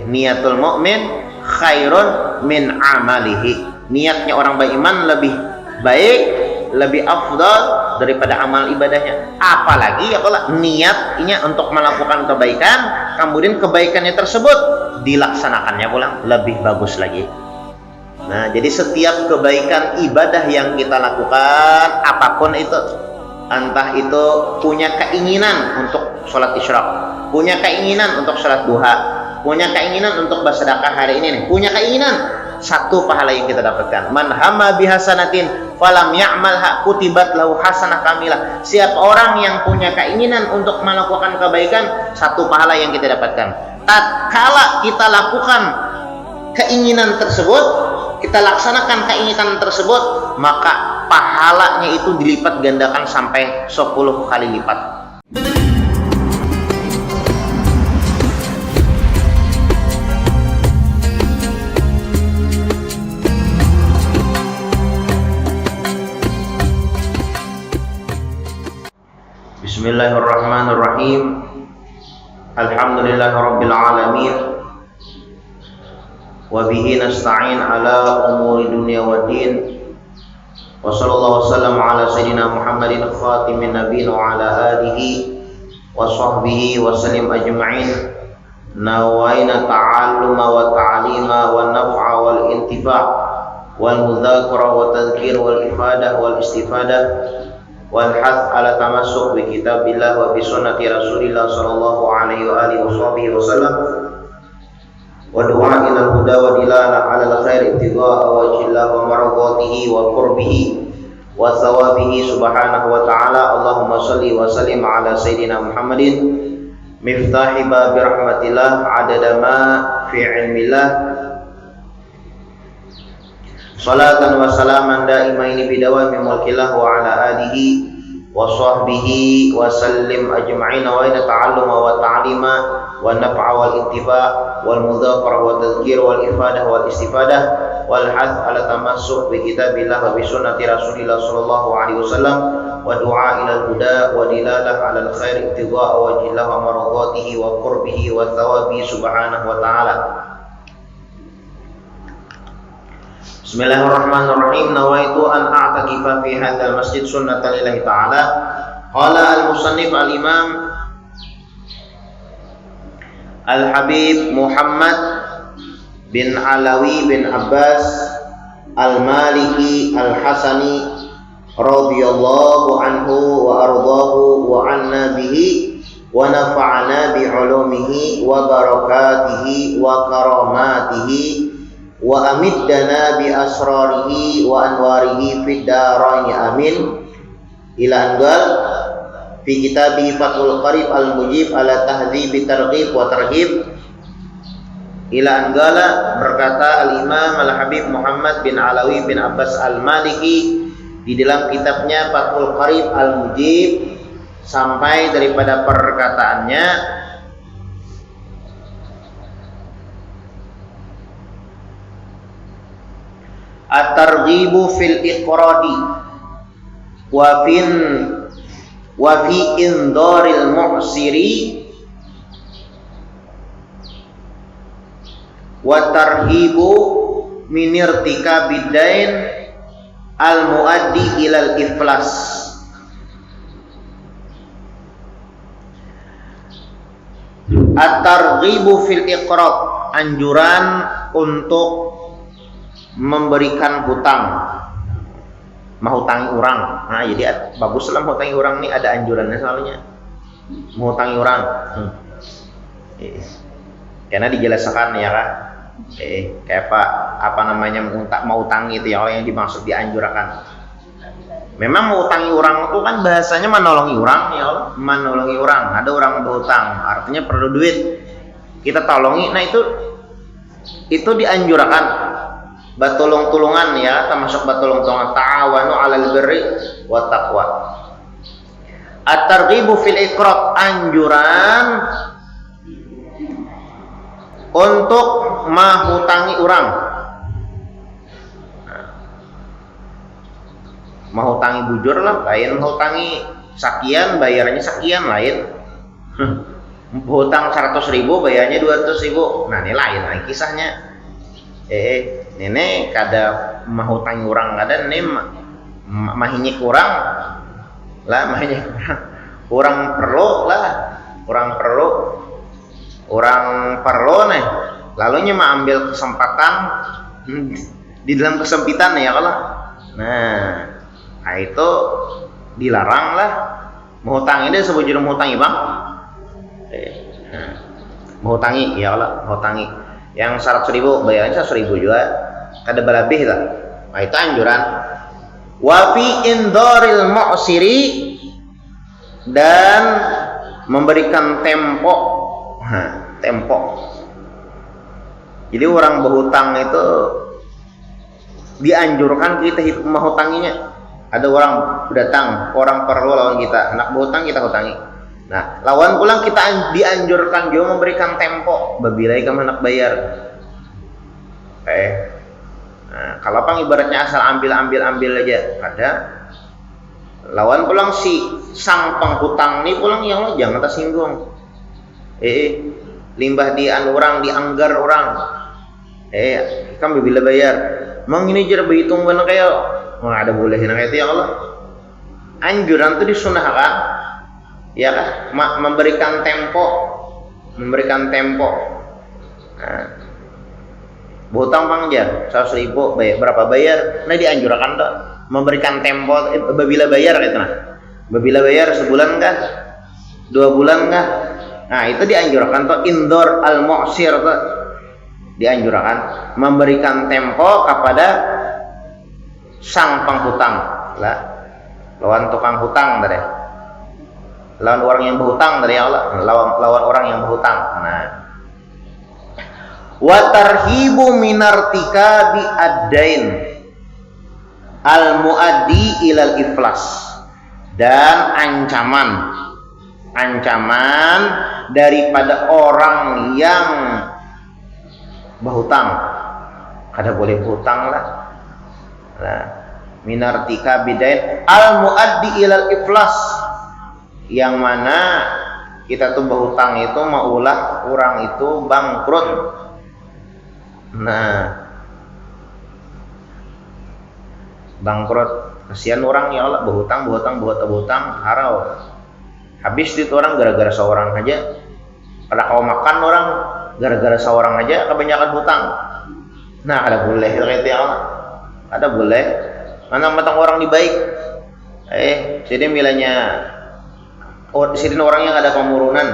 niatul mu'min khairun min amalihi. Niatnya orang beriman lebih baik, lebih afdal daripada amal ibadahnya. Apalagi niatnya untuk melakukan kebaikan, kemudian kebaikannya tersebut dilaksanakannya pulang lebih bagus lagi. Nah, jadi setiap kebaikan ibadah yang kita lakukan, apapun itu, entah itu punya keinginan untuk sholat isyraq, punya keinginan untuk sholat duha, punya keinginan untuk bersedekah hari ini nih, punya keinginan, satu pahala yang kita dapatkan. Man hamma bihasanatin falam ya'malha kutibat lahu hasanah kamilah. Siapa orang yang punya keinginan untuk melakukan kebaikan, satu pahala yang kita dapatkan. Tatkala kita lakukan keinginan tersebut, kita laksanakan keinginan tersebut, maka pahalanya itu dilipat gandakan sampai 10 kali lipat. Bismillahirrahmanirrahim. Alhamdulillahirabbil alamin. Wa bihi nasta'in ala umuri dunya waddin. Wa sallallahu wasallam ala sayyidina Muhammadin khatimin nabiyyin wa ala alihi wa sahbihi wa sallim ajma'in. Nawaina ta'alluma wa ta'lima wa naf'a wal intifa' wal mudhakara wa tadhkir wal ifadah wal istifadah wal hath ala tamassuk bi kitabillah wa bi sunnati Rasulillah sallallahu alaihi wa alihi wasallam wa du'a ila al-huda wa dilala ala al-khair ibtigha'a wajhillah wa maradatihi wa qurbihi wa thawabihi subhanahu wa ta'ala. Allahumma salli wa sallim ala sayyidina Muhammadin miftahi babi rahmatillah adada ma fi ilmillah salatan wa salaman daimaini bidawami mulkillah wa ala alihi wa sahbihi wa sallim ajma'in. Wa ina ta'alluma wa ta'lima wa naf'a wal intifa' wal mudhakara wa tadhkir wal ifadah wal istifadah wal hath ala tamassuk bi kitabillah wa bi sunnati Rasulillah sallallahu alaihi wasallam wa du'a ila al-huda wa dilalah ala al-khair ibtigha'a wajhillah wa maradatihi wa qurbihi wa thawabihi subhanahu wa ta'ala. Bismillahirrahmanirrahim. Nawaitu an a'takifa fi hadzal masjid sunnatan lillahi ta'ala. Qala al-musannif al-imam Al-Habib Muhammad bin Alawi bin Abbas Al-Maliki Al-Hasani radhiyallahu anhu wa ardahu wa anna bihi wa nafa'ana bi 'ulumihi wa barakatihi wa karamatihi wa amiddana bi asrarihi wa anwarihi fid darain amin. Ila angal fi kitabi Fathul Qarib al-Mujib ala tahdhib targhib wa tarhib. Ila anggala berkata al-Imam Al-Habib Muhammad bin Alawi bin Abbas Al-Maliki di dalam kitabnya Fathul Qarib al-Mujib sampai daripada perkataannya at-targhibu fil iqradi wa fi indharil mu'siri wa tarhibu min irtikabi dain al muaddi ilal iflas. At-targhibu fil iqrad, anjuran untuk memberikan hutang, menghutangi orang. Nah, jadi bagus lah menghutangi orang ini, ada anjurannya soalnya. Menghutangi orang. Karena dijelaskan ya kan. Kayak apa namanya mau utang itu ya, orang yang dimaksud dianjurkan. Memang mau utangi orang itu kan bahasanya menolongi orang ya Allah, menolongi orang. Ada orang berhutang, artinya perlu duit, kita tolongi. Nah itu dianjurkan. Batulung-tulungan ya, termasuk batulung-tulungan. Ta'awanu 'alal birri wa taqwa. At-targhibu fil iqrad, anjuran untuk menghutangi orang. Menghutangi bujur lah, lain menghutangi sekian, bayarannya sekian lain. hutang 100.000 bayarnya 200.000. Nah, ini lain lagi kisahnya. Nenek kada mah hutang orang kada nih mahinya kurang lah, mahinya kurang perlu lah, orang perlu nih, lalunya mah ambil kesempatan di dalam kesempitan ya kalau. Nah itu dilarang lah. Menghutangi dia sebujur menghutangi bang. Menghutangi ya Allah, menghutangi yang 100.000 bayarnya 100.000 juga, kada berlebih lah. Nah itu anjuran. Wa fi indoril mu'siri, dan memberikan tempo. Tempo. Jadi orang berhutang itu dianjurkan kita menghutanginya. Ada orang datang, orang perlu lawan kita, anak berhutang kita hutangi. Nah, lawan pulang kita dianjurkan juga memberikan tempo, babila kamu hendak bayar. Nah, kalau pang ibaratnya asal ambil aja, ada. Lawan pulang si sang penghutang ini pulang ya Allah jangan tersinggung. Limbah di orang dianggar orang. Kan babila bayar. Mang ini jar berhitung benar kayak, wah ada boleh kayak itu ya Allah. Anjuran itu disunahkan. Ya kan, memberikan tempo. Nah, berhutang pang jar 100.000 bayar berapa bayar? Nah dianjurkan tuh memberikan tempo babila bayar gitu nah. Babila bayar sebulan kah? 2 bulan kah? Nah itu dianjurkan tuh indor al-mu'sir tuh. Dianjurkan memberikan tempo kepada sang penghutang lah, lawan tukang hutang tadi, lawan orang yang berhutang dari Allah, lawan orang yang berhutang. Nah, wa tarhibu minartika bi ad-dain al muaddi ilal iflas, dan ancaman daripada orang yang berhutang, kada boleh berhutang lah. Nah, minartika bidain al muaddi ilal iflas, yang mana kita tuh berhutang itu maulah orang itu bangkrut. Nah, bangkrut, kasihan orang ya Allah, berhutang harau. Habis duit orang gara-gara seorang aja. Kalau kau makan orang gara-gara seorang aja kebanyakan hutang. Nah, ada boleh itu ya Allah. Ada boleh. Mana matang orang di baik. Jadi milanya sini orangnya ada pemurunan.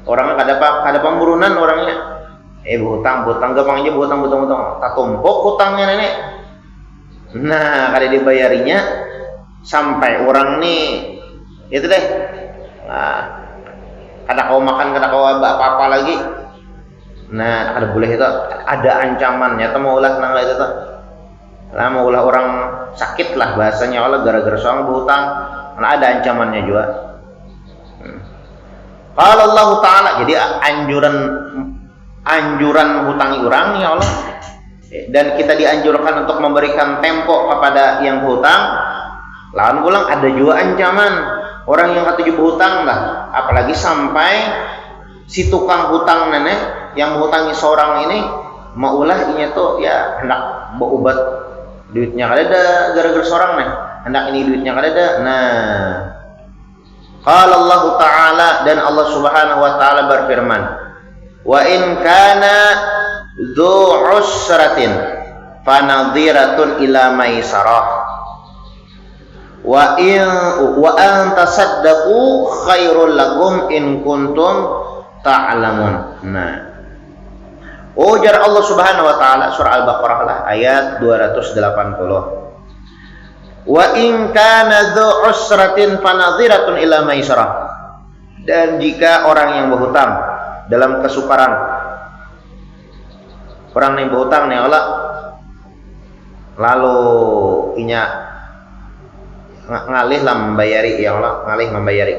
Orangnya ada pemurunan orangnya. Berhutang gampang aja berhutang. Tak tumpuk hutangnya nenek. Nah, kada dibayarinya sampai orang nih itu deh. Nah, kada kau makan, kada kau apa-apa lagi. Nah, ada boleh itu, ada ancamannya. Itu maulah nang itu tuh. Lah maulah orang sakit lah bahasanya Allah gara-gara seorang berhutang. Karena ada ancamannya juga. Kalau Allah Ta'ala, jadi anjuran menghutangi orang ya Allah. Dan kita dianjurkan untuk memberikan tempo kepada yang berhutang. Lawan pulang ada juga ancaman orang yang katuju berhutang lah, apalagi sampai si tukang hutang nenek yang menghutangi seorang ini maulah ini tuh ya hendak berobat duitnya kada ada gara-gara seorang nih, hendak ini duitnya kada ada. Nah, qala Allah Ta'ala, dan Allah Subhanahu wa taala berfirman, wa in kana dzu usratin fanadhiratun ila maisarah wa an tasaddaqu khairul lakum in kuntum ta'lamun. Nah, ujar Allah Subhanahu wa taala surah Al-Baqarah lah ayat 280. Wa in kana dzu usratin fanadhiratun ila maisarah, dan jika orang yang berhutang dalam kesukaran, orang yang berhutang nih Allah lalu inya ngalih lah membayari ya Allah, ngalih membayari.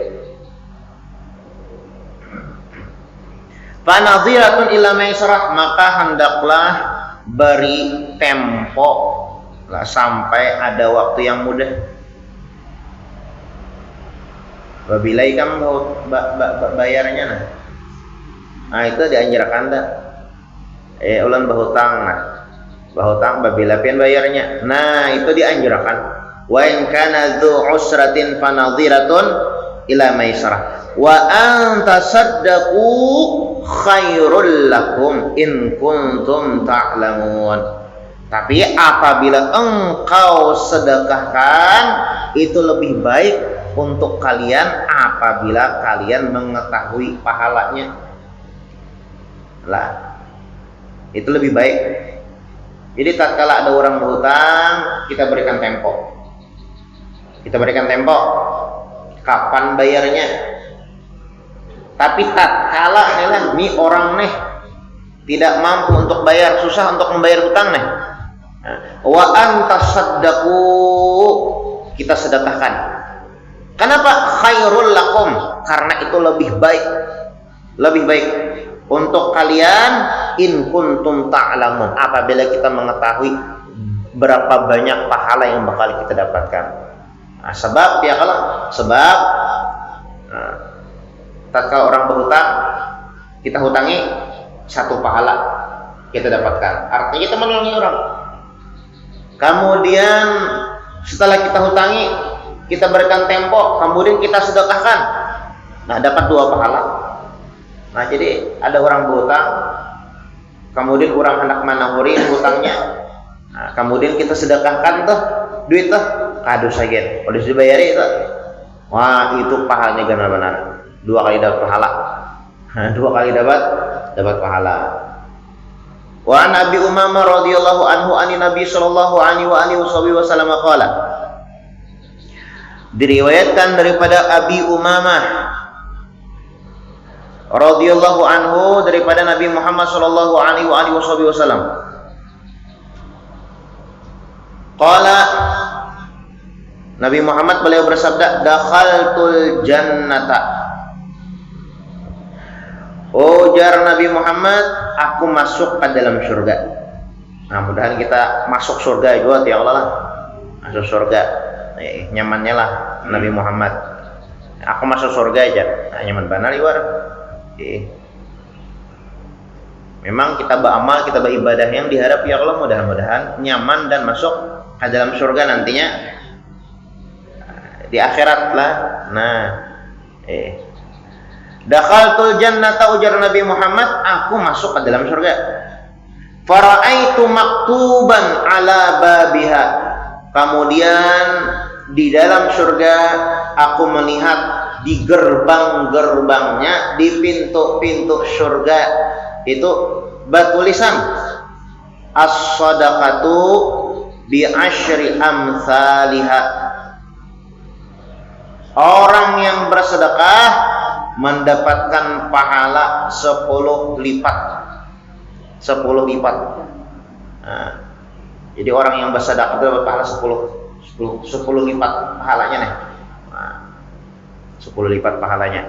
Fanadhiratun ila maisarah, maka hendaklah beri tempo lah sampai ada waktu yang mudah. Babilai kan bayarnya nah. Nah itu dianjurkan dah. Ulan bahutang nah. Bahutang babila pian bayarnya. Nah itu dianjurkan. Wa in kana dzu usratin fanadhiratun ila maisarah. Wa an tasaddaqu khairul lakum in kuntum ta'lamun. Tapi apabila engkau sedekahkan itu lebih baik untuk kalian apabila kalian mengetahui pahalanya. Lah, itu lebih baik. Jadi tatkala ada orang berhutang, kita berikan tempo. Kita berikan tempo. Kapan bayarnya? Tapi tatkala nih orang nih tidak mampu untuk bayar, susah untuk membayar hutang nih. Wa antasaddaqu, kita sedekahkan. Kenapa? Khairul lakum, karena itu lebih baik. Lebih baik untuk kalian in kuntum ta'lamun, apabila kita mengetahui berapa banyak pahala yang bakal kita dapatkan. Nah, sebab ya kalau sebab tatkala orang berhutang, kita hutangi satu pahala kita dapatkan. Artinya kita menolongi orang. Kemudian setelah kita hutangi, kita berikan tempo, kemudian kita sedekahkan. Nah, dapat dua pahala. Nah, jadi ada orang berhutang, kemudian orang hendak manahurin hutangnya. Nah, kemudian kita sedekahkan tuh duit tuh, kado saja, harus dibayari itu. Wah, itu pahalanya benar-benar dua kali dapat pahala. Dua kali dapat pahala. Wa an Abi Umamah radhiyallahu anhu anin Nabi sallallahu alaihi wasallam qala. Diriwayatkan daripada Abi Umamah radhiyallahu anhu daripada Nabi Muhammad sallallahu alaihi wasallam. Qala, Nabi Muhammad beliau bersabda, dakhaltul jannata. Ujar Nabi Muhammad, aku masuk ke dalam surga. Nah, mudah-mudahan kita masuk surga juga ya Allah lah. Masuk surga. Nyamannya lah Nabi Muhammad. Aku masuk surga aja. Nah, nyaman benar iwar. Memang kita beramal, kita beribadah yang diharap ya Allah, mudah-mudahan nyaman dan masuk ke dalam surga nantinya di akhirat lah. Nah, dakhaltul jannata, ujar Nabi Muhammad, aku masuk ke dalam surga. Fara'aitu maktuban ala babiha. Kemudian di dalam surga aku melihat di gerbang-gerbangnya, di pintu-pintu surga itu bertulisan as-sadaqatu bi asyri amsalihha. Orang yang bersedekah mendapatkan pahala 10 lipat. 10 lipat. Nah, jadi orang yang bersedekah itu dapat pahala 10 lipat pahalanya nih. Nah, 10 lipat pahalanya.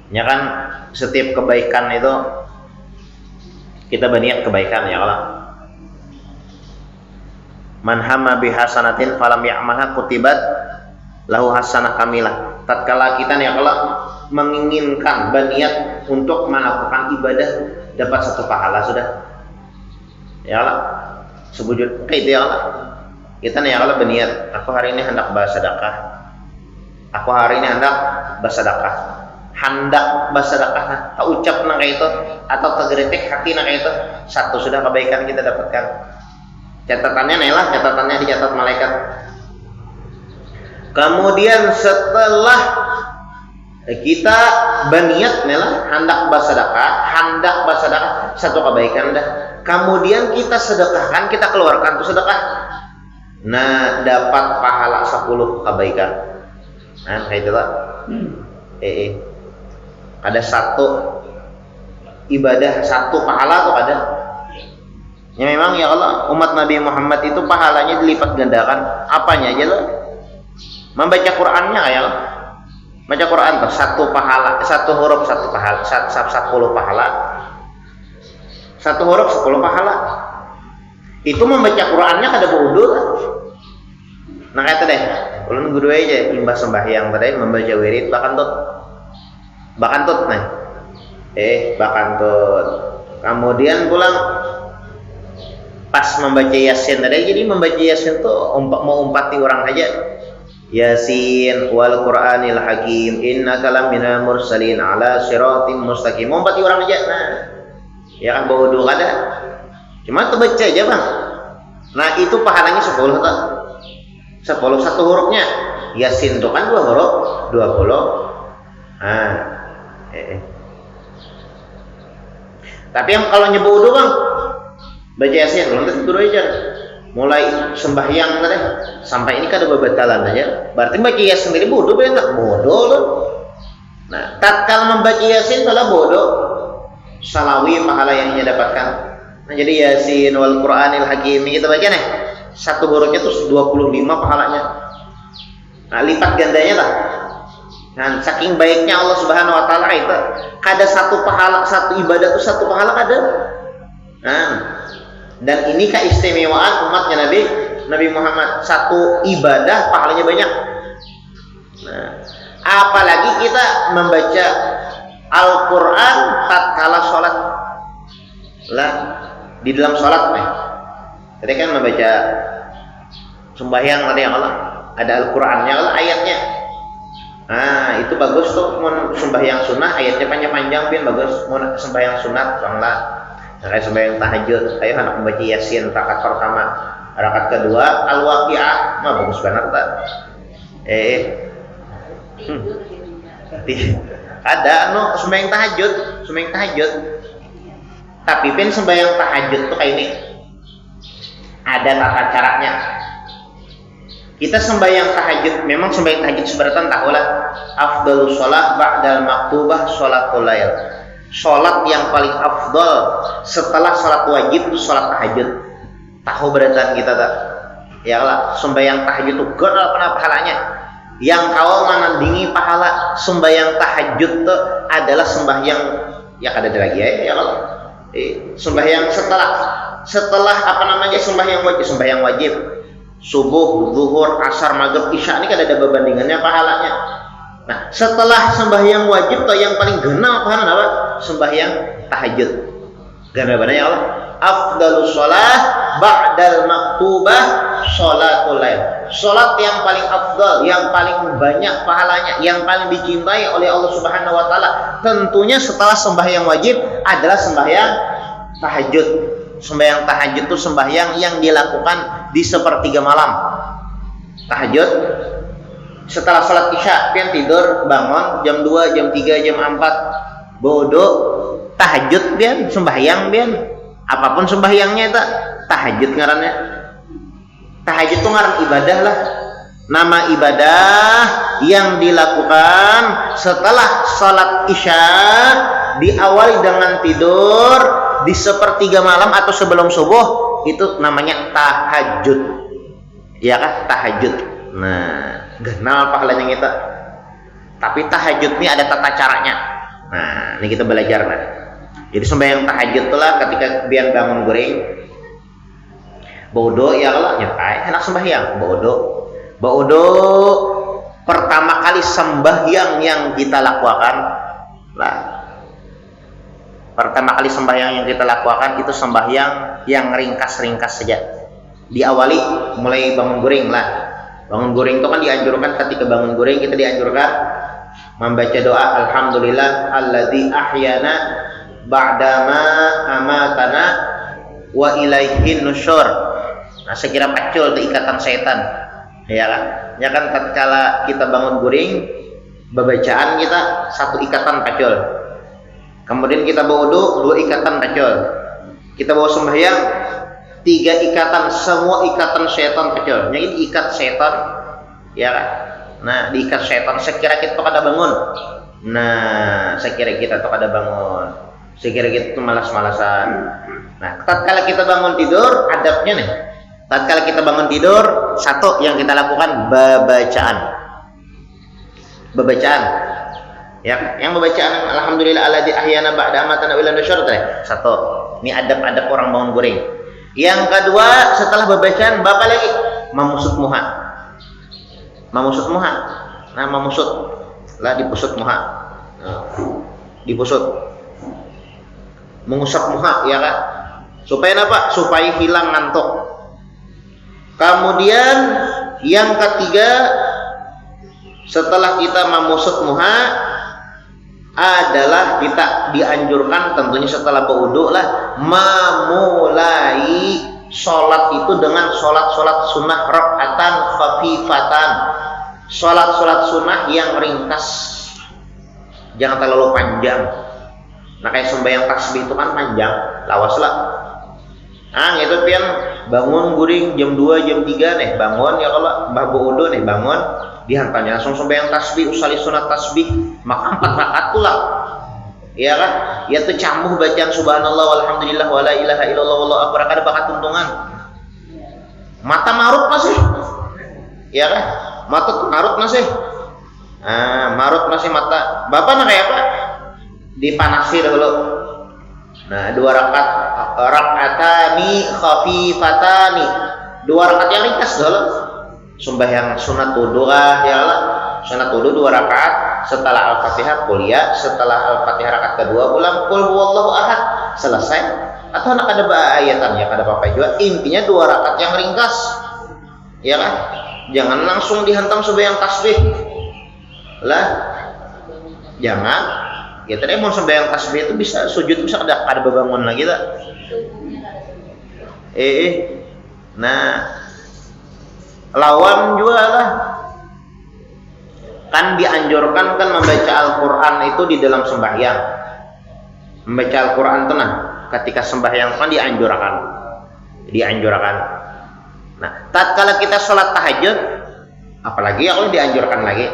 Ya kan, setiap kebaikan itu kita berniat kebaikan ya Allah. Man hamma bi hasanatin falam ya'malha kutibat lahu hasanah kamilah. Tatkala kita ya Allah menginginkan berniat untuk melakukan ibadah, dapat satu pahala sudah. Ya Allah, sebujud itu ya Allah. Kita ya Allah berniat, aku hari ini hendak bersedekah. Aku hari ini hendak bersedekah. Hendak bersedekah, tak ucap nang kayak itu atau tergeritik hati nang kayak itu, satu sudah kebaikan kita dapatkan. Catatannya nelah, catatannya dicatat malaikat. Kemudian setelah kita berniat nelah hendak bersedekah, satu kebaikan dah. Kemudian kita sedekahkan, kita keluarkan tuh sedekah. Nah, dapat pahala 10 kebaikan. Nah, kayak itu lah. Ada satu ibadah, satu pahala tuh ada. Ya memang ya Allah, umat Nabi Muhammad itu pahalanya dilipat gandakan. Apanya aja lah? Membaca Qur'annya ya Allah. Baca Quran tuh satu pahala, satu huruf satu pahala, 10 pahala. Satu huruf 10 pahala. Itu membaca Qur'annya kada wudu kan. Nah kata deh, ulun guru aja imbah sembahyang tadi membaca wirid bakantut. Bakantut nah. Bakantut. Kemudian pulang pas membaca Yasin tadi, jadi membaca Yasin tuh mau umpati orang aja. Yasin wal Qur'anil Hakim innaka laminal mursalin ala siratim mustaqim. Mau umpati orang aja. Nah, ya kan bawa wudu kada. Cuma tuh baca aja bang. Nah itu pahalanya 10 tuh. 10 satu hurufnya. Yasin itu kan 2 huruf 20. Tapi yang kalau nyebu wudu bang, baca Yasin belum tentu aja. Mulai sembahyang tadi sampai ini kada babatalan aja. Berarti baca Yasin sendiri wudu benar bodoh loh. Nah tatkala membaca Yasin adalah bodoh. Salawi pahala yang ia dapatkan. Nah, jadi Yasin wal Qur'anil Hakim kita baca nih. Satu hurufnya tuh 25 pahalanya. Nah, lipat gandanya lah. Nah, saking baiknya Allah Subhanahu wa taala itu, kada satu pahala, satu ibadah tuh satu pahala kada. Nah, dan ini keistimewaan umatnya Nabi Muhammad, satu ibadah pahalanya banyak. Nah, apalagi kita membaca Al-Quran tatkala sholat lah di dalam sholat nih. Tadi kan membaca sembahyang tadi yang Allah ada Al-Qurannya Allah ayatnya. Nah itu bagus tuh mau sembahyang sunnah ayatnya panjang-panjang pin bagus. Mau sembahyang sunat banglah. Nah, kayak sembahyang tahajud ayo anak membaca Yasin rakaat pertama, rakaat kedua Al-Waqiah mah bagus banget tak. Ada sembahyang tahajud. Tapi pin sembahyang tahajud tuh kayak ini. Ada tata caranya. Kita sembahyang tahajud, memang sembahyang tahajud seberatan tahulah. Afdalus shalah ba'dal maktubah sholatul lail. Salat yang paling afdal setelah salat wajib itu salat tahajud. Tahu beratan kita tak? Ya lah, sembahyang tahajud itu gede pahalanya. Yang kau menandingi pahala sembahyang tahajud itu adalah sembahyang ya kada ada lagi ya Allah. Sembahyang setelah apa namanya sembahyang wajib subuh, zuhur, asar, maghrib, isya ini kada ada perbandingannya pahalanya. Nah setelah sembahyang wajib tuh yang paling genal pahala apa? Sembahyang tahajud. Gana ya Allah. Afdalus shalah ba'dal maktubah sholatul lail. Salat yang paling afdal, yang paling banyak pahalanya, yang paling dicintai oleh Allah Subhanahu wa taala tentunya setelah sembahyang wajib adalah sembahyang tahajud. Sembahyang tahajud itu sembahyang yang dilakukan di sepertiga malam. Tahajud setelah salat isya pian tidur bangun jam 2, jam 3, jam 4 bodoh tahajud pian sembahyang pian apapun sembahyangnya itu tahajud ngarannya. Tahajud itu ngaran ibadah lah. Nama ibadah yang dilakukan setelah salat isya diawali dengan tidur di sepertiga malam atau sebelum subuh itu namanya tahajud. Ya kan? Tahajud. Nah, genal pahalanya kita. Tapi tahajud ini ada tata caranya. Nah, ini kita belajar nah. Jadi sembahyang tahajud itulah ketika biar bangun goreng bodoh ya Allah nyetai enak sembahyang bodoh pertama kali sembahyang yang kita lakukan lah. Pertama kali sembahyang yang kita lakukan itu sembahyang yang ringkas-ringkas saja. Diawali mulai bangun goreng lah. Bangun goreng itu kan dianjurkan ketika bangun goreng kita dianjurkan membaca doa alhamdulillah alladzi ahyana ba'dama amatana wa ilaihin nusyur. Nah sekira pacul itu ikatan setan. Ya kan? Ya kan tatkala kita bangun goreng bacaan kita satu ikatan pacul. Kemudian kita bawa wudu 2 ikatan pacul. Kita bawa sembahyang 3 ikatan, semua ikatan setan pacul. Yang ini ikat setan. Ya kan? Nah, diikat setan sekira kita kada bangun. Nah, sekira kita tuh kada bangun. Sekira kita tuh malas-malasan. Nah, tatkala kita bangun tidur, adabnya nih. Tatkala kita bangun tidur, satu yang kita lakukan bacaan. Bebacaan. Ya, yang bebacaan alhamdulillah alladzi ahyana ba'da amatana wa ila nusyur. Satu. Ini adab-adab orang bangun guring. Yang kedua, setelah bebacaan bapak lagi memusut muha. Memusut muha. Nah, memusut. Lah dipusut muha. Nah, dipusut. Mengusap muha, ya kan? Supaya apa? Supaya hilang ngantuk. Kemudian yang ketiga, setelah kita memusut muha adalah kita dianjurkan tentunya setelah berwudu lah memulai sholat itu dengan sholat sunnah rakaatan khafifatan, sholat sunnah yang ringkas, jangan terlalu panjang. Nah kayak sembahyang tasbih itu kan panjang, lawas lah. Nah itu pian bangun guring jam 2 jam 3 nih bangun, ya kalau mbah berwudu nih bangun dihantarnya langsung sembahyang tasbih, usali sunat tasbih, maka 4 rakaat pula. Iya kan? Ya tuh cambuh bacaan subhanallah walhamdulillah wala ilaha illallah wallahu akbar, kada bakat tuntungan. Mata marut masih. Iya kan? Mata marut masih. Marut masih mata. Bapak mah kayak apa? Dipanasi dulu. Nah, 2 rakaat rakaatani khafifatani. 2 rakaat yang ringkas dulu. Sembahyang sunat wudu ya Allah. Sunat wudu 2 rakaat, setelah Al-Fatihah kuliah, setelah Al-Fatihah rakaat kedua ulang qul huwallahu ahad, selesai. Atau nak ada ayatan ya kada apa-apa juga. Intinya 2 rakaat yang ringkas. Ya kan? Jangan langsung dihantam sembahyang tasbih. Lah. Jangan. Ya tadi mau sembahyang tasbih itu bisa sujud bisa ada bangun lagi tak? Nah, lawan juga lah. Kan dianjurkan kan membaca Al-Quran itu di dalam sembahyang. Membaca Al-Quran itu nah, ketika sembahyang kan dianjurkan. Nah, tatkala kita sholat tahajud, apalagi kalau dianjurkan lagi.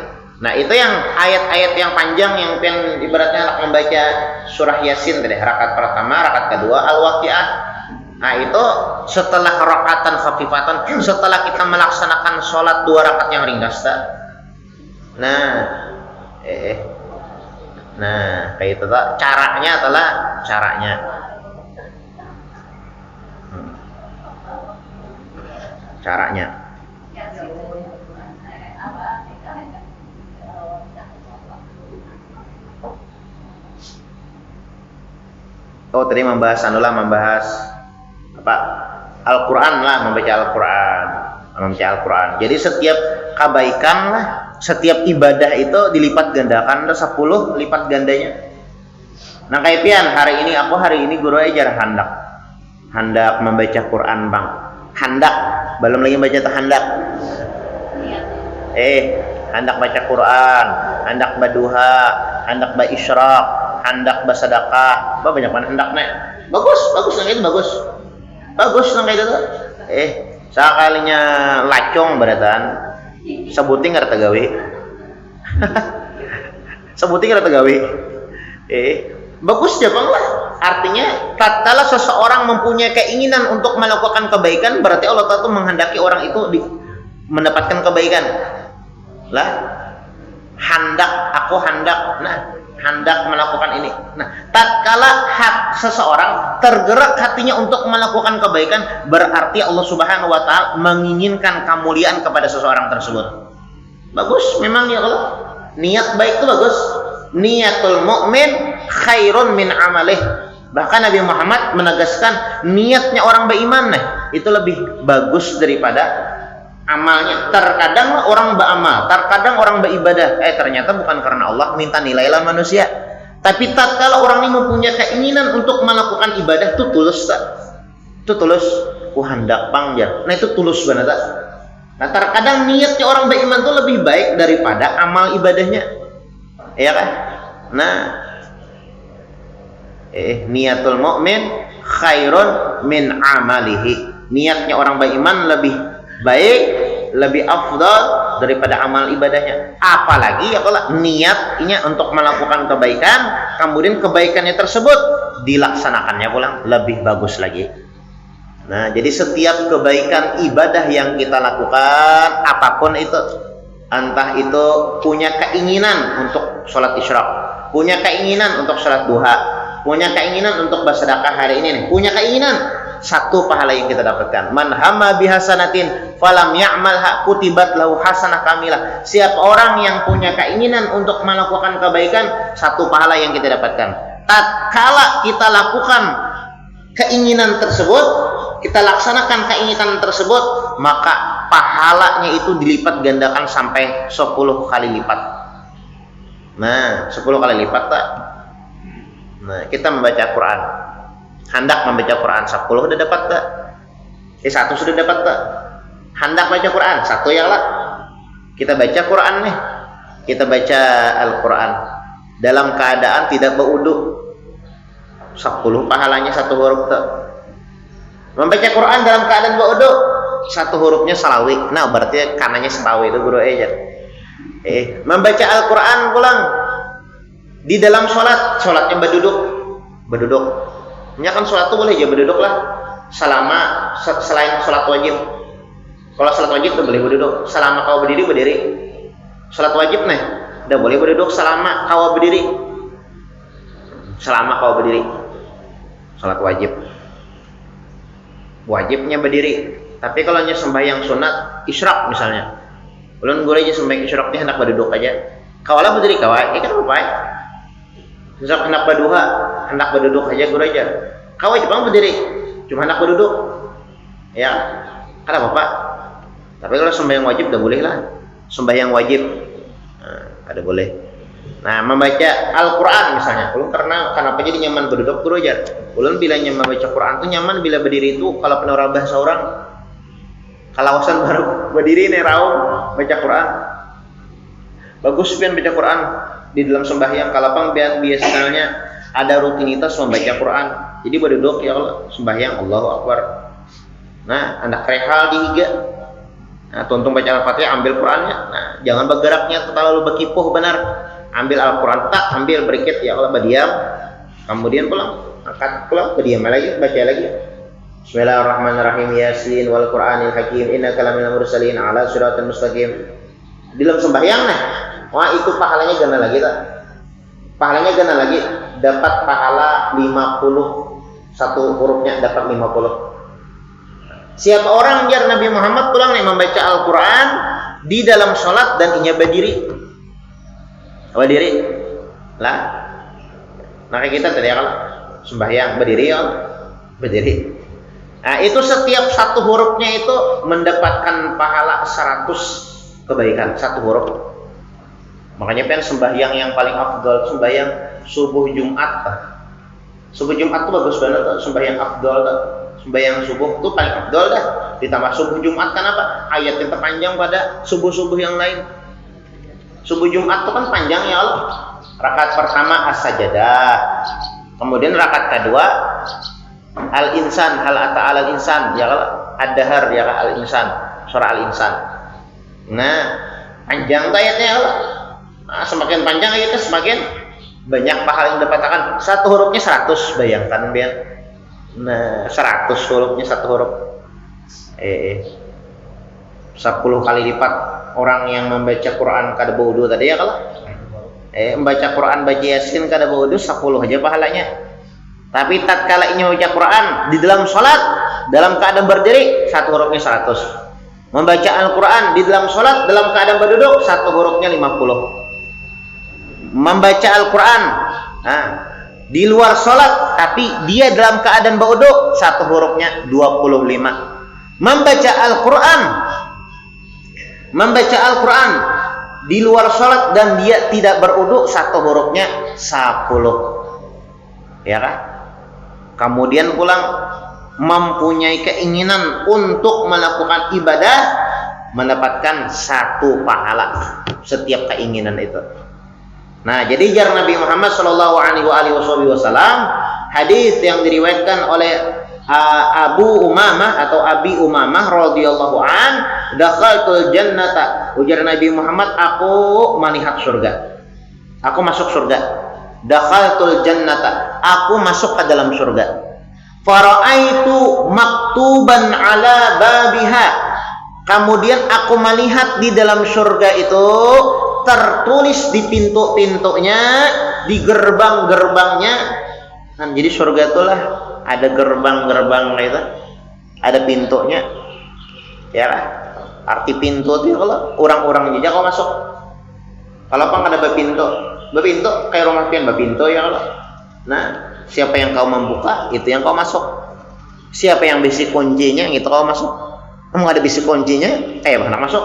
Nah, itu yang ayat-ayat yang panjang yang ibaratnya anak membaca surah Yasin tadi, rakaat pertama, rakaat kedua, Al-Waqiah. Nah, itu setelah rakaatan khafifatan, setelah kita melaksanakan sholat 2 rakaat yang ringkas tak? Nah, kayak itu tak? Caranya adalah caranya. Caranya. Oh, tadi membahas apa? Al-Quran lah, membaca Al-Quran. Jadi setiap kebaikan lah, setiap ibadah itu dilipat gandakan, ada 10 lipat gandanya. Nah kayak pian hari ini guru ajar handak membaca Quran bang, handak belum lagi baca handak. Handak baca Quran, handak baduha, handak ba isyraq, handak ba sedekah, banyak mana hendaknya. Bagus nang itu bagus nang itu. Sakalinya lacong beratan sebutin nggak tegawi. Bagus ya bang lah. Artinya tatkala seseorang mempunyai keinginan untuk melakukan kebaikan, berarti Allah Ta'ala menghendaki orang itu mendapatkan kebaikan. Lah, aku hendak melakukan ini. Nah, tatkala seseorang tergerak hatinya untuk melakukan kebaikan, berarti Allah Subhanahu wa taala menginginkan kemuliaan kepada seseorang tersebut. Bagus memang ya Allah. Niat baik itu bagus. Niatul mukmin khairun min amalih. Bahkan Nabi Muhammad menegaskan niatnya orang beriman itu lebih bagus daripada amalnya. Terkadang orang beramal, terkadang orang beribadah, ternyata bukan karena Allah, minta nilailah manusia. Tapi tatkala orang ini mempunyai keinginan untuk melakukan ibadah itu tulus tak? Itu tulus. Hendak pangjar. Nah itu tulus benar tak? Nah terkadang niatnya orang beriman itu lebih baik daripada amal ibadahnya. Iya kan? Nah, niatul mukmin khairun min amalihi. Niatnya orang beriman lebih baik, lebih afdal daripada amal ibadahnya. Apalagi kalau niatnya untuk melakukan kebaikan, kemudian kebaikannya tersebut dilaksanakannya pulang lebih bagus lagi. Nah, jadi setiap kebaikan ibadah yang kita lakukan, apapun itu, entah itu punya keinginan untuk sholat isyraq, punya keinginan untuk sholat duha, punya keinginan untuk bersedekah hari ini nih, punya keinginan, satu pahala yang kita dapatkan. Man hamma bihasanatin falam ya'malha kutibat lahu hasanah kamilah. Siapa orang yang punya keinginan untuk melakukan kebaikan, satu pahala yang kita dapatkan. Tatkala kita lakukan keinginan tersebut, kita laksanakan keinginan tersebut, maka pahalanya itu dilipat gandakan sampai 10 kali lipat. Nah, 10 kali lipat tak? Nah, kita membaca Quran, hendak membaca Quran 10 udah dapat tak? 1 sudah dapat tak? Hendak baca Quran 1 ya lah. Kita baca Quran nih, kita baca Al-Quran dalam keadaan tidak berwudu, 10 pahalanya 1 huruf tak? Membaca Quran dalam keadaan berwudu, 1 hurufnya salawi. Nah, berarti kanannya sepawi itu guru aja. Membaca Al-Quran pulang di dalam sholatnya berduduk. Ini kan sholat itu boleh aja berduduk lah, selama selain sholat wajib. Kalau sholat wajib tuh boleh berduduk. Selama kau berdiri. Sholat wajib nih, udah boleh berduduk selama kau berdiri. Selama kau berdiri. Sholat wajibnya berdiri. Tapi kalau hanya sembahyang sunat isyraq misalnya, ulun gue aja sembahyang isyraq dia hendak berduduk aja. Kaulah berdiri kawai, kan apa? Misal hendak berduha, hendak berduduk aja gue aja. Kawai Jepang berdiri, cuma hendak berduduk. Ya, kan apa? Tapi kalau sembahyang wajib udah boleh lah. Sembahyang wajib, ada boleh. Nah, membaca Al-Quran misalnya, ulun kenapa jadi nyaman berduduk gue aja. Ulun bila nyaman baca Quran tuh nyaman bila berdiri itu kalau penorah bahasa orang. Kalawasan baru berdiri nih raung baca Quran. Bagus pian baca Quran di dalam sembahyang. Kalapang biasanya ada rutinitas membaca Quran. Jadi berduduk ya Allah sembahyang Allahu Akbar. Nah, anak rehal dihiga. Nah, tuntung baca Al-Fatihah, ambil Qurannya. Nah, jangan bergeraknya terlalu berkipuh benar. Ambil Al-Quran tak, ambil berikit ya Allah berdiam. Kemudian pulang, angkat pulang, berdiam lagi, baca lagi. Bismillahirrahmanirrahim. Yasin wal Qur'anil Hakim innaka laminal mursalin ala siratal mustaqim. Di dalam sembahyang nah, wah itu pahalanya gana lagi tak? Pahalanya gana lagi, dapat pahala 50, 1 hurufnya dapat 50. Siapa orang jar Nabi Muhammad pulang nih membaca Al-Quran di dalam sholat dan inya berdiri. Berdiri lah. Nah kita tadi kalau sembahyang berdiri ya, berdiri. Nah, itu setiap 1 hurufnya itu mendapatkan pahala 100 kebaikan 1 huruf. Makanya pen sembahyang yang paling afdal sembahyang subuh Jumat. Subuh Jumat tuh bagus banget tuh, sembahyang afdal tuh. Sembahyang subuh tuh paling afdal dah. Ditambah subuh Jumat kan apa? Ayat yang terpanjang pada subuh-subuh yang lain. Subuh Jumat tuh kan panjang ya Allah. Rakaat pertama as-sajadah. Kemudian rakaat kedua Al-Insan, hal ata al-insan, ya ad-dahar, ya al-insan, surah al-insan. Nah, panjang ayatnya ya Allah. Nah, semakin panjang ayatnya semakin banyak pahala yang didapatkan. 1 hurufnya 100, bayangkan biar. Nah, 100 hurufnya 1 huruf. 10 kali lipat orang yang membaca Quran kada berwudu tadi ya kalau. Membaca Quran baca Yasin kada berwudu 10 aja pahalanya. Tapi tatkala ini membaca Quran di dalam sholat dalam keadaan berdiri 1 hurufnya 100. Membaca Al-Quran di dalam sholat dalam keadaan berduduk 1 hurufnya 50. Membaca Al-Quran di luar sholat tapi dia dalam keadaan berwudu 1 hurufnya 25. Membaca Al-Quran di luar sholat dan dia tidak berwudu 1 hurufnya 10. Ya kan? Kemudian pulang mempunyai keinginan untuk melakukan ibadah mendapatkan 1 pahala setiap keinginan itu. Nah, jadi jar Nabi Muhammad sallallahu alaihi wasallam hadis yang diriwayatkan oleh Abu Umamah atau Abi Umamah radhiyallahu an, dakhaltul jannata. Ujar Nabi Muhammad, aku melihat surga. Aku masuk surga. Dakhaltul jannata, aku masuk ke dalam surga. Fara'aitu maktuban ala babiha, Kemudian aku melihat di dalam surga itu tertulis di pintu-pintunya, di gerbang-gerbangnya. Nah, jadi surga itulah ada gerbang-gerbang itu, ada pintunya. Ya kan? Arti pintu itu kalau orang-orang aja kalau masuk. Kalau apa ada bapintu, bapintu kayak rumah pian bapintu ya kalau. Nah, siapa yang kau membuka itu yang kau masuk. Siapa yang bisi kuncinya itu kau masuk. Kamu ada bisi kuncinya, mana masuk.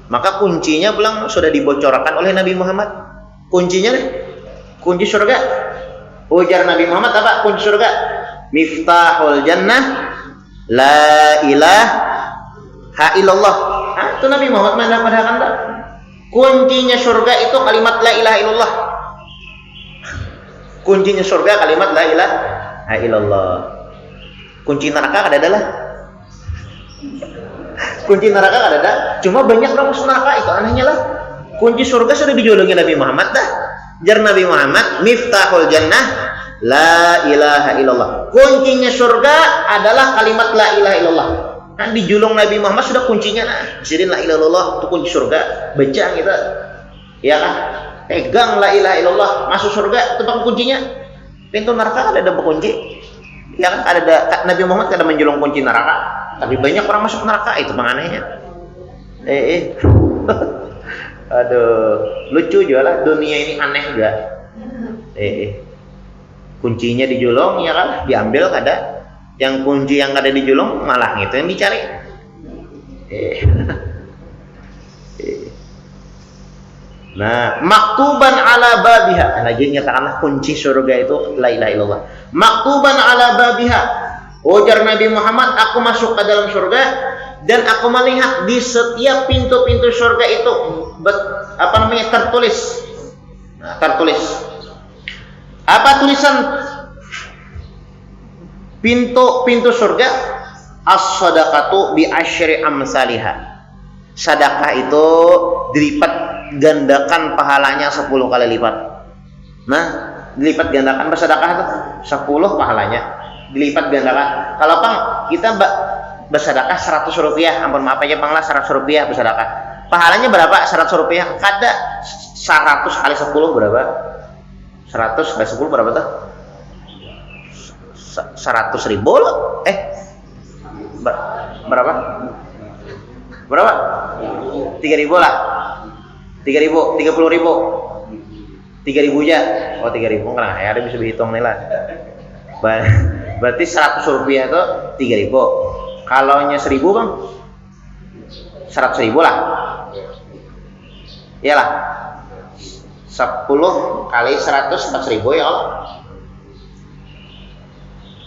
Maka kuncinya pulang sudah dibocorkan oleh Nabi Muhammad. Kuncinya nih, kunci surga. Ujar Nabi Muhammad apa? Kunci surga. Miftahul jannah la ilaha illallah. Itu Nabi Muhammad mendapatkan tak? Kuncinya surga itu kalimat la ilaha illallah. Kuncinya surga kalimat la ilaha illallah. Kunci neraka ada adalah. Kunci neraka ada. Cuma banyak orang masuk neraka, itu anehnya lah. Kunci surga sudah dijolongi Nabi Muhammad dah. Jar Nabi Muhammad, miftahul jannah la ilaha illallah. Kuncinya surga adalah kalimat la ilaha illallah. Kan dijulung Nabi Muhammad sudah kuncinya. Nah, sirin la ilaha illallah itu kunci surga. Baca kita. Ya kan? Pegang la ilaha illallah, masuk surga itu pakai kuncinya. Pintu neraka ada kunci. Ya kan ada Nabi Muhammad kada menjulung kunci neraka. Tapi banyak orang masuk neraka, itu anehnya. Aduh, lucu juga lah dunia ini, aneh juga. Kuncinya dijulung ya kan, diambil kada. Yang kunci yang kada dijulung malah gitu yang dicari. Nah, maktuban ala babiha. Lagi nyatakanlah kunci surga itu la ilaha illallah. Maktuban ala babiha. Ujar Nabi Muhammad, aku masuk ke dalam surga dan aku melihat di setiap pintu-pintu surga itu tertulis. Nah, tertulis. Apa tulisan pintu surga? As-sadaqatu bi asyri amsalihah. Sedekah itu dilipat gandakan pahalanya 10 kali lipat. Nah, dilipat gandakan bersedekah itu 10 pahalanya dilipat gandakan. Kalau Bang kita bersedekah 100 rupiah, ampun maaf aja Bang lah 100 rupiah bersedekah. Pahalanya berapa? 100 rupiah. Kada 100 kali 10 berapa? 100 kali 10 berapa tuh? 100 ribu loh. Berapa? Berapa? 3.000 lah. 3.000, 30.000. 3.000 aja. Oh 3.000 kan ya ada bisa dihitung nih lah. Berarti 100 rupiah itu 3.000. Kalau nya 1.000 Bang? 100.000 lah. Iyalah. 10 kali 100 4.000 ya Allah.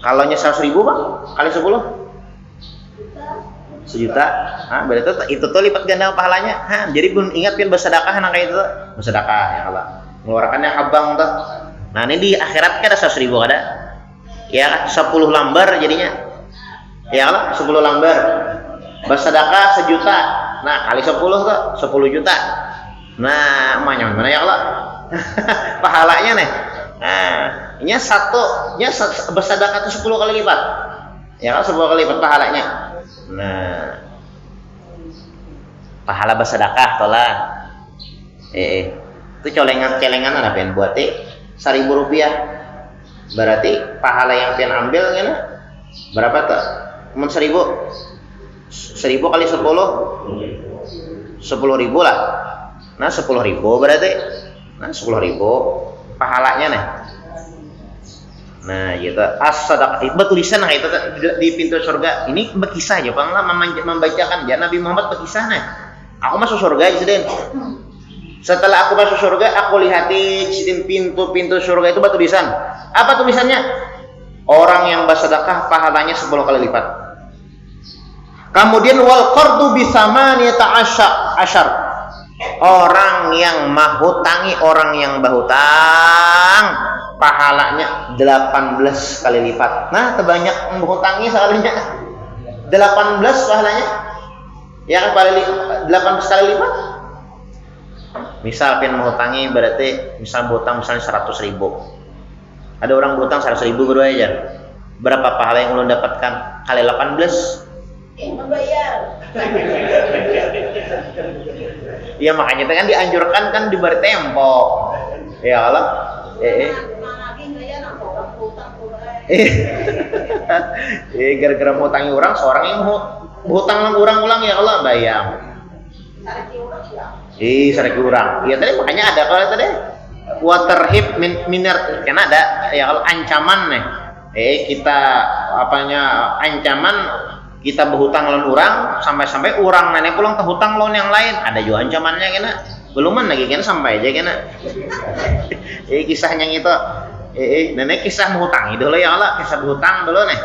Kalau nya 100.000 Bang? Kali 10? 1 juta. Nah, berarti itu tuh lipat ganda pahalanya. Jadi gun ingat pian bersedekah nang kayak itu. Bersedekah ya Allah. Mengeluarkannya habang tuh. Nah, ini di akhirat kan ada 100.000 kada. Ya, 10 lambar jadinya. Ya Allah, 10 lambar. Bersedekah 1 juta. Nah, kali 10 tuh 10 juta. Nah, mana ya Allah. Pahalanya nih. Nah, ini bersedekah itu 10 kali lipat. Ya kan 10 kali lipat pahalanya. Nah, pahala bersedekah tolah. Itu celengan ada pengen buat 1.000 rupiah. Berarti pahala yang pengen ambil kan berapa tuh? 1.000 kali 10 10.000 lah. Nah 10.000 berarti 10.000 pahalanya nih. Nah gitu as-sadaqah itu tulisan itu di pintu surga. Ini berkisah aja Bang lah membacakan ya Nabi Muhammad berkisah nih. Aku masuk surga Sidin. Setelah aku masuk surga, aku lihati Sidin pintu-pintu surga itu bertulisan. Apa tulisannya? Orang yang bersedekah pahalanya 10 kali lipat. Kemudian wal qardu bisamaniyata asyar. Orang yang mahutangi orang yang berhutang pahalanya 18 kali lipat. Nah, terbanyak menghutangi sekalinya 18 pahalanya. Yang paling 18 kali lipat. Misal pengen menghutangi berarti misal berhutang misalnya 100.000. Ada orang berhutang 100.000 berdua aja. Berapa pahala yang ulun dapatkan? Kali 18. Membayar. Iya makanya itu kan dianjurkan kan diberi tempo. Ya Allah. Gara-gara mau tangi orang, seorang yang hutang lang ulang ya Allah bayam. Sareki urang. Iya tadi makanya ada kalau tadi waterhip miner kan ada ya kalau ancaman nih. Kita ancaman kita berhutang lawan orang sampai orang nenek pulang terhutang lawan yang lain. Ada juga ancamannya kena. Beluman lagi kena sampai aja kena. Kisahnya itu. Nenek kisah menghutangi dulu ya Allah, kisah berhutang dulu nih.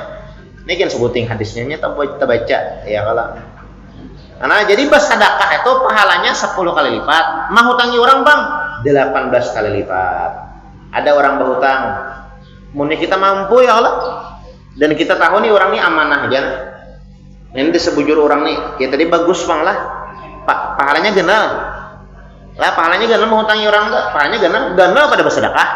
Ini kan sebutin hadisnya kita baca ya Allah. Nah, jadi bersedekah itu pahalanya 10 kali lipat. Menghutangi orang bang 18 kali lipat. Ada orang berhutang, muni kita mampu ya Allah. Dan kita tahu nih orang ini amanah aja. Ini disebujur orang nih, ya tadi bagus bang lah. Pahalanya genal. Lah pahalanya genal menghutangi orang tuh, pahalanya genal pada bersedekah.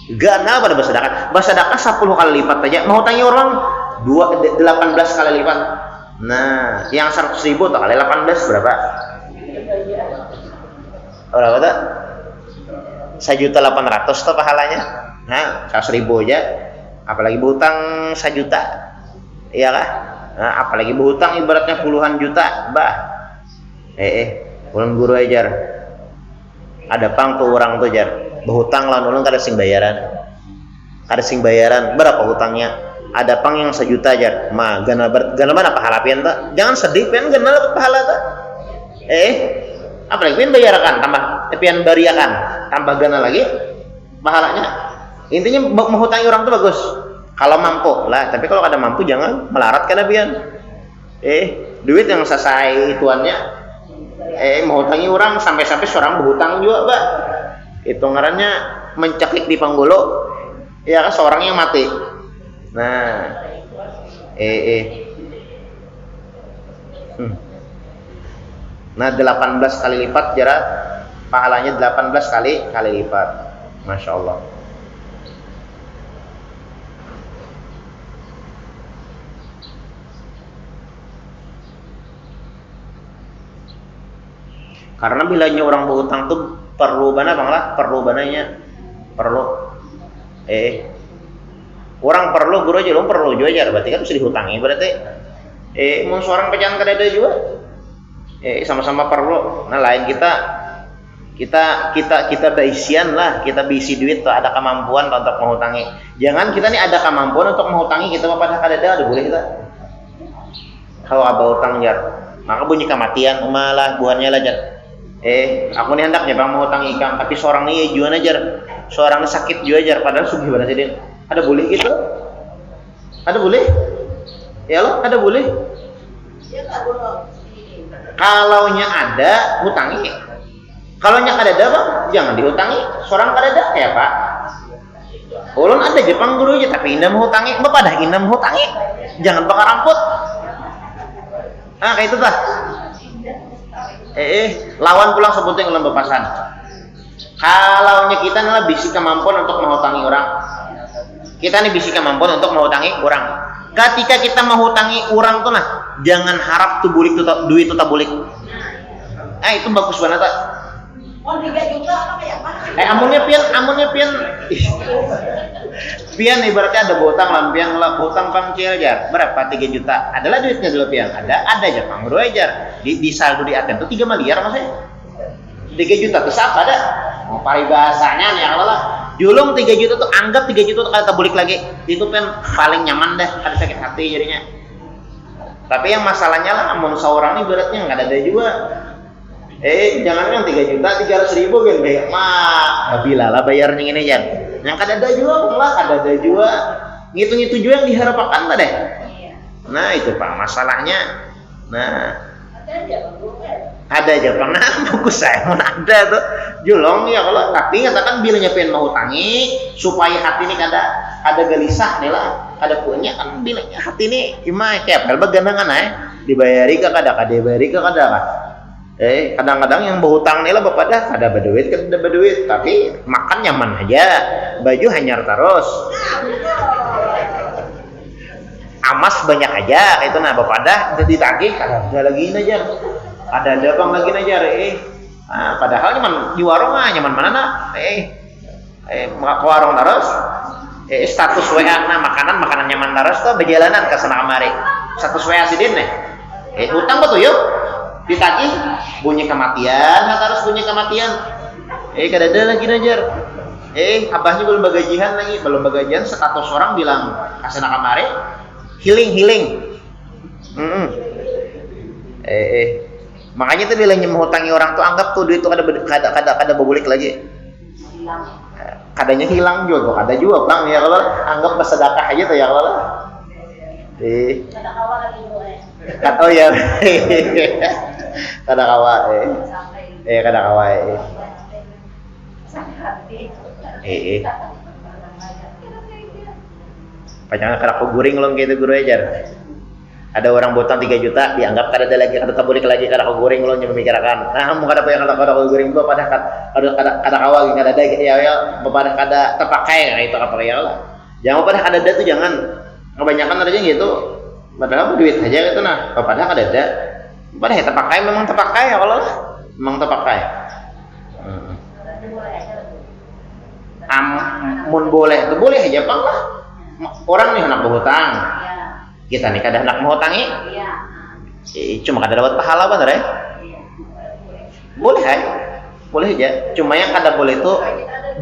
Gana pada bersedekah 10 kali lipat aja. Menghutangi orang 18 kali lipat. Nah, yang 100.000 tuh kali 18 berapa? Berapa tuh? 1.800.000 tuh pahalanya. Nah, 100.000 aja. Apalagi berhutang 1 juta. Iya kah? Nah, apalagi berhutang ibaratnya puluhan juta, bah. Ulun guru ajar. Ada pang tuh orang tuh jar. Berhutang lawan ulun kada sing bayaran. Berapa hutangnya? Ada pang yang 1 juta jar. Gana mana pahala pian ta? Jangan sedih pian gana pahala ta. Apalagi pian bayarakan tambah pian bariakan tambah gana lagi pahalanya. Intinya menghutangi orang itu bagus. Kalau mampu lah, tapi kalau kada mampu jangan melarat kada pian. Duit yang selesai tuannya menghutangi orang sampai seorang berhutang juga, Pak. Itu ngarannya menceklik di panggolo. Ya kan seorang yang mati. Nah, Nah 18 kali lipat jarak pahalanya 18 kali lipat. Masya Allah. Karena bilanya orang berhutang tuh perlu orang perlu guru aja lo perlu juga berarti kan bisa dihutangi berarti mau seorang pecahan kada ada juga sama-sama perlu. Nah lain kita berisian lah, kita bisi duit tuh ada kemampuan untuk menghutangi. Jangan kita nih ada kemampuan untuk menghutangi kita pada kada ada boleh kita kalau abah hutang jar maka bunyi kematian malah buahnya lah jar. Aku nih hendaknya bang menghutangi ikan tapi seorang nih jual aja, seorang sakit jual aja padahal sugih banget sih. Ada boleh gitu? Ada boleh? Ya lo ada boleh? Kalau nya ada hutangi. Kalau nya kada ada bang jangan dihutangi. Seorang kada ada ya pak. Ulun ada Jepang guru aja tapi indah menghutangi. Bapak dah indah menghutangi. Jangan bakar ramput. Kayak itu dah. Lawan pulang sebutin ulang bepasan. Kalau nya kita adalah bisi kemampuan untuk menghutangi orang. Kita nih bisi kemampuan untuk menghutangi orang. Ketika kita menghutangi orang tuh nah, jangan harap tuh bulik tuh duit tuh tak bulik. Itu bagus banget tak. 3 juta apa ya Pak? Amunnya pian. Pian ibaratnya ada hutang lah, pian lah hutang pangcil aja. Berapa 3 juta? Adalah duitnya dulu pian. Ada aja pangro aja. Di saldo di ATM tuh 3 miliar maksudnya. 3 juta tuh siapa ada? Mau paribasanya nih Allah. Julung 3 juta tuh anggap 3 juta tuh kada bulik lagi. Itu kan paling nyaman dah, kada sakit hati jadinya. Tapi yang masalahnya lah amun seorang nih beratnya enggak ada juga. Jangan yang 3 juta 300.000 kan bayar bila lah bayarnya ini aja. Yang kada ada juga lah kada juga. Ngitung-ngitung juga yang diharapkan tadi. Nah, itu Pak masalahnya. Nah, ada aja pernah bagus saya mana ada tuh julong ya kalau tapi katakan bilanya pengen mau hutangi supaya hati ini kada gelisah nih lah kada punya kan bilanya hati ini imah kayak pel beganangan dibayari ke kada dibayari ke kada kan kadang-kadang yang berhutang nih lah bapak dah kada berduit kada berduit tapi makan nyaman aja baju hanyar terus amas banyak aja itu nah bapak dah ditagih ada lagi aja ada bang lagi aja padahal nyaman di warung nyaman mana nak ke warung terus status WA nah makanan nyaman terus tuh berjalanan ke sana kemari status WA sidin nih hutang betul yuk ditagih bunyi kematian harus bunyi kematian kadada lagi najar abahnya belum bagajian status orang bilang kasana kamari healing makanya tuh bila menghutangi orang tuh anggap tuh duit tuh kada bebulik lagi kadanya hilang juga ada juga bang ya kalau anggap bersedekah aja tuh ya kalau oh ya kada kawa kada kawa pajangan kada kuguring long gitu guru ajar ada orang butang 3 juta dianggap kada ada lagi kada tabulik lagi kada kuguring long yang memikirkan nah mau kada apa yang kada kuguring gua pada kada kawa kada ada ya pada kada terpakai itu apa ya lah jangan pada kada ada tuh jangan kebanyakan ada gitu padahal duit aja gitu nah pada kada ada pada terpakai memang terpakai ya kalau memang terpakai mun boleh itu boleh aja bang lah orang nih hendak berhutang kita nih kada hendak menghutangi cuma kada dapat pahala bener ya boleh aja cuma yang kada boleh itu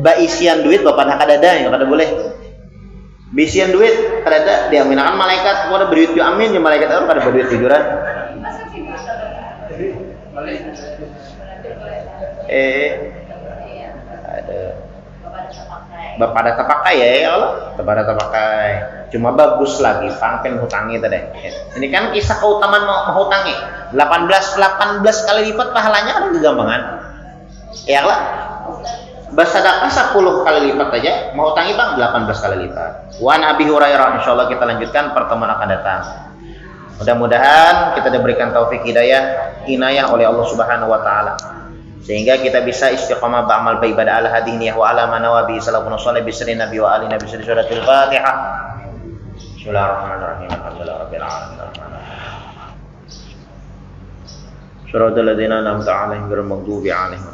baisian duit bapak dah kada ada yang kada boleh bisian duit kada ada diaminakan malaikat kada berduit ju amin ya malaikat orang kada berduit jujuran ada bapak ada terpakai ya Allah bapak ada terpakai cuma bagus lagi pangpen hutangi tadi ini kan kisah keutamaan mau hutangi 18 kali lipat pahalanya ada gampangan ya Allah bersedekah 10 kali lipat aja mau hutangi bang 18 kali lipat wa Abi Hurairah insyaallah kita lanjutkan pertemuan akan datang mudah-mudahan kita diberikan taufik hidayah inayah oleh Allah Subhanahu wa taala sehingga kita bisa istiqamah ba'amal baibadah ala hadiniyah wa ala manawabi sallallahu alaihi bisri nabi wa ali nabi suratul fatihah bismillahirrahmanirrahim alhamdulillah rabbil alamin suratul ladzina an'amta alaihim ghairil maghdubi alaihim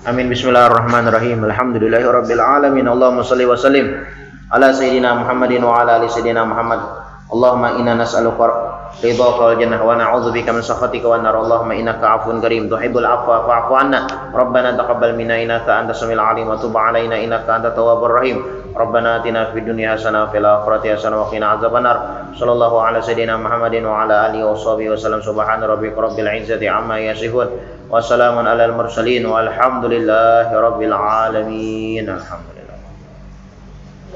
amin bismillahirrahmanirrahim alhamdulillahi rabbil alamin allahumma shalli wa sallim ala sayyidina muhammadin wa ala ali sayyidina muhammad Allahumma inna nas'aluka ridhaka wal jannah wa na'udzubika min sakhatika wan nar Allahumma innaka 'afuwun karim tuhibbul 'afwa fa'fu 'anna Rabbana taqabbal minna innaka antas samiul 'alim wa tub 'alaina innaka antat tawwabur rahim Rabbana atina fid dunya hasanah wa fil akhirati hasanah wa qina adzabannar sallallahu ala sayyidina Muhammadin wa ala alihi washabihi wasallam subhana rabbika rabbil 'izzati 'amma yasifun wa salamun alal mursalin walhamdulillahi rabbil alamin alhamdulillah